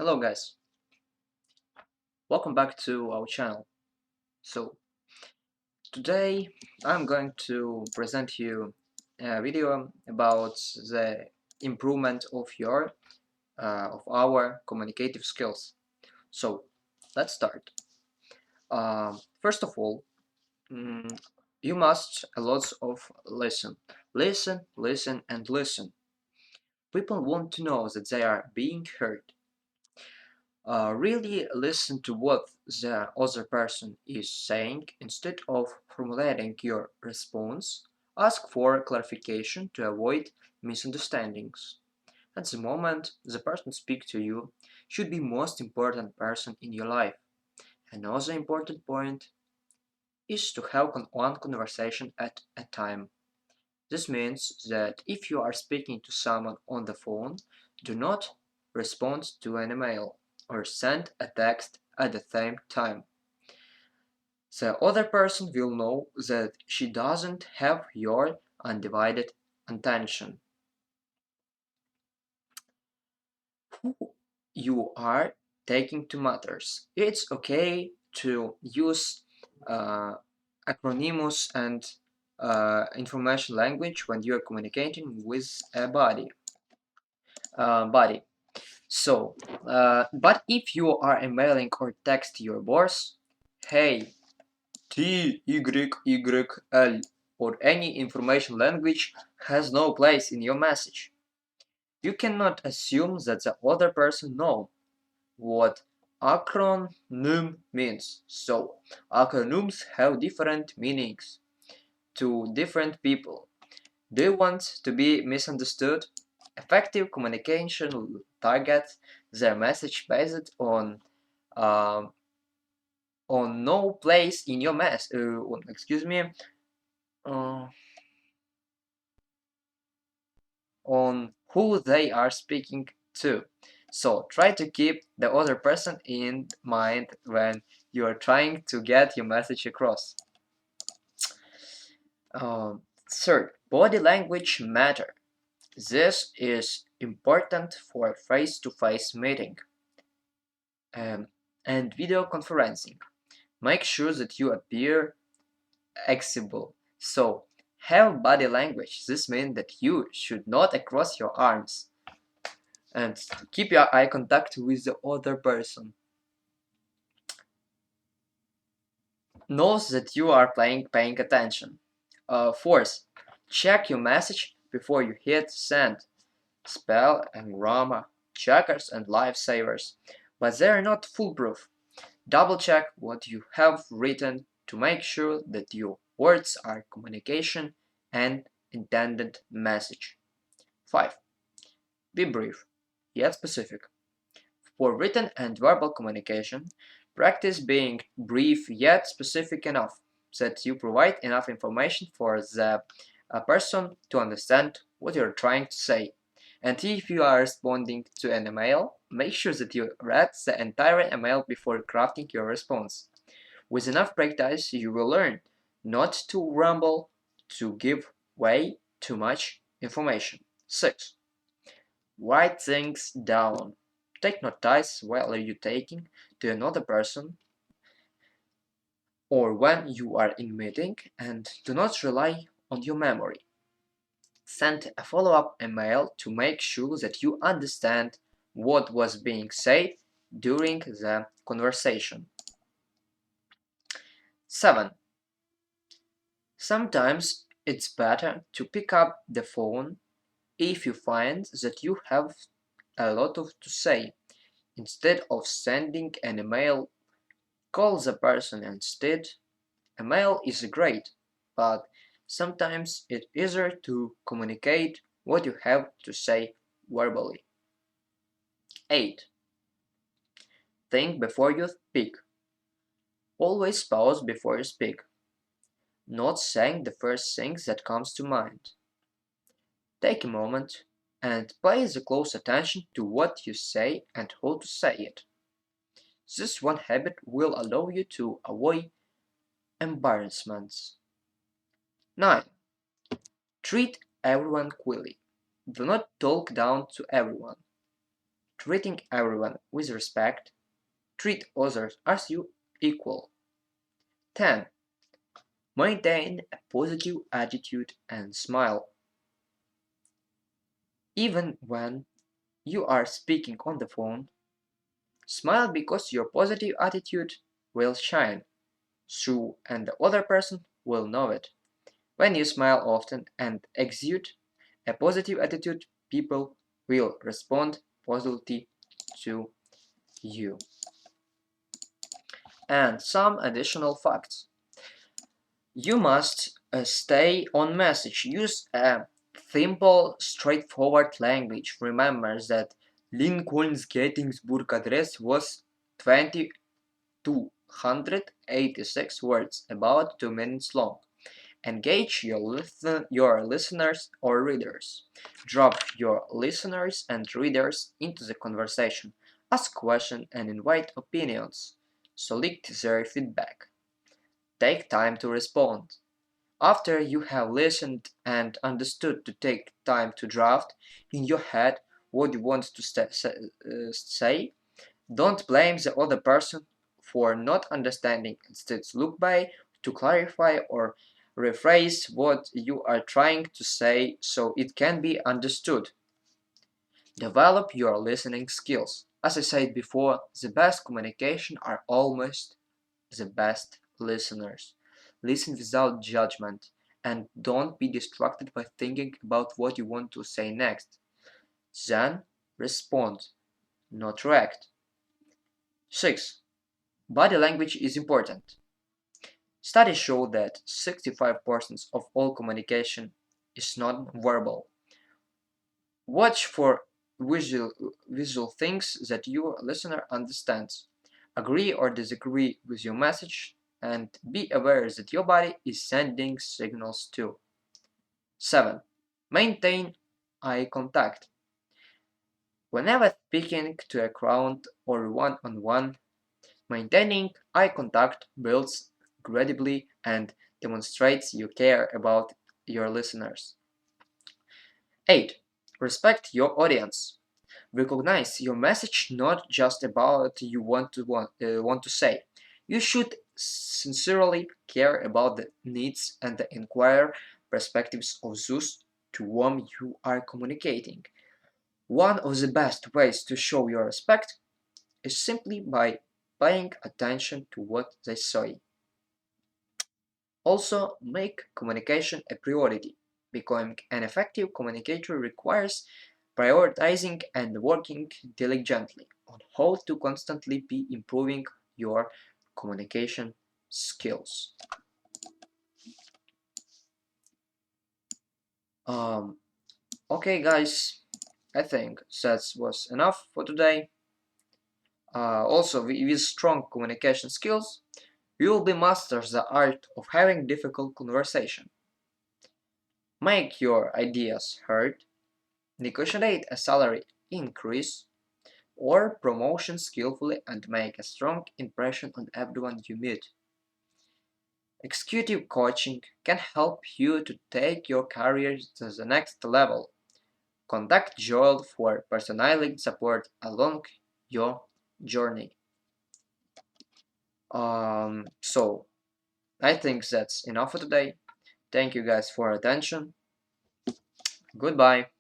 Hello guys, welcome back to our channel. So today I'm going to present you a video about the improvement of our communicative skills. So let's start. First of all, mm, you must a lot of listen and listen. People want to know that they are being heard. Really listen to what the other person is saying instead of formulating your response. Ask for clarification to avoid misunderstandings. At the moment the person speaks to you should be most important person in your life. Another important point is to have one conversation at a time. This means that if you are speaking to someone on the phone, do not respond to an email or send a text at the same time. The other person will know that she doesn't have your undivided attention. Who you are taking to matters. It's okay to use uh, acronyms and information language when you're communicating with a body. So, but if you are emailing or text your boss, hey, TYYL or any information language has no place in your message. You cannot assume that the other person knows what acronym means. So, acronyms have different meanings to different people. Do you want to be misunderstood? Effective communication will target their message based um, on no place in your uh, on who they are speaking to. So try to keep the other person in mind when you are trying to get your message across. Third, body language matter. This is important for face-to-face meeting um, and video conferencing. Make sure that you appear accessible. So, have body language. This means that you should not cross your arms and keep your eye contact with the other person. Knows that you are paying attention. Fourth, check your message before you hit send. Spell and grammar, checkers and lifesavers, but they are not foolproof. Double check what you have written to make sure that your words are communication and intended message. 5. Be brief, yet specific. For written and verbal communication, practice being brief yet specific enough that you provide enough information for the person to understand what you're trying to say. And if you are responding to an email, make sure that you read the entire email before crafting your response. With enough practice, you will learn not to ramble, to give way too much information. 6. Write things down. Take notes while you're taking to another person or when you are in meeting, and do not rely on your memory. Send a follow-up email to make sure that you understand what was being said during the conversation. 7. Sometimes it's better to pick up the phone if you find that you have a lot to say. Instead of sending an email, call the person instead. Email is great, but sometimes it's easier to communicate what you have to say verbally. 8. Think before you speak. Always pause before you speak, not saying the first thing that comes to mind. Take a moment and pay the close attention to what you say and how to say it. This one habit will allow you to avoid embarrassments. 9. Treat everyone equally. Do not talk down to everyone. treating everyone with respect, treat others as you equal. 10. Maintain a positive attitude and smile. Even when you are speaking on the phone, smile because your positive attitude will shine through and the other person will know it. When you smile often and exude a positive attitude, people will respond positively to you. And some additional facts. You must stay on message. Use a simple, straightforward language. Remember that Lincoln's Gettysburg Address was 286 words, about 2 minutes long. Engage your listeners or readers. Drop your listeners and readers into the conversation. Ask questions and invite opinions. Select their feedback. Take time to respond. After you have listened and understood, to take time to draft in your head what you want to say. Don't blame the other person for not understanding. Instead, look by to clarify or rephrase what you are trying to say so it can be understood. Develop your listening skills. As I said before, the best communication are almost the best listeners. Listen without judgment and don't be distracted by thinking about what you want to say next. Then respond, not react. 6. Body language is important. Studies show that 65% of all communication is non-verbal. Watch for visual things that your listener understands. Agree or disagree with your message and be aware that your body is sending signals too. 7. Maintain eye contact. Whenever speaking to a crowd or one-on-one, maintaining eye contact builds credibility and demonstrates you care about your listeners. 8. Respect your audience. Recognize your message not just about you want to say. You should sincerely care about the needs and the inquire perspectives of those to whom you are communicating. One of the best ways to show your respect is simply by paying attention to what they say. Also, make communication a priority. Becoming an effective communicator requires prioritizing and working diligently on how to constantly be improving your communication skills. Um, okay, guys, I think that was enough for today. Also, with strong communication skills, you will be masters the art of having difficult conversation. Make your ideas heard, negotiate a salary increase or promotion skillfully and make a strong impression on everyone you meet. Executive coaching can help you to take your career to the next level. Contact Joel for personalized support along your journey. So I think that's enough for today. Thank you guys for attention. Goodbye.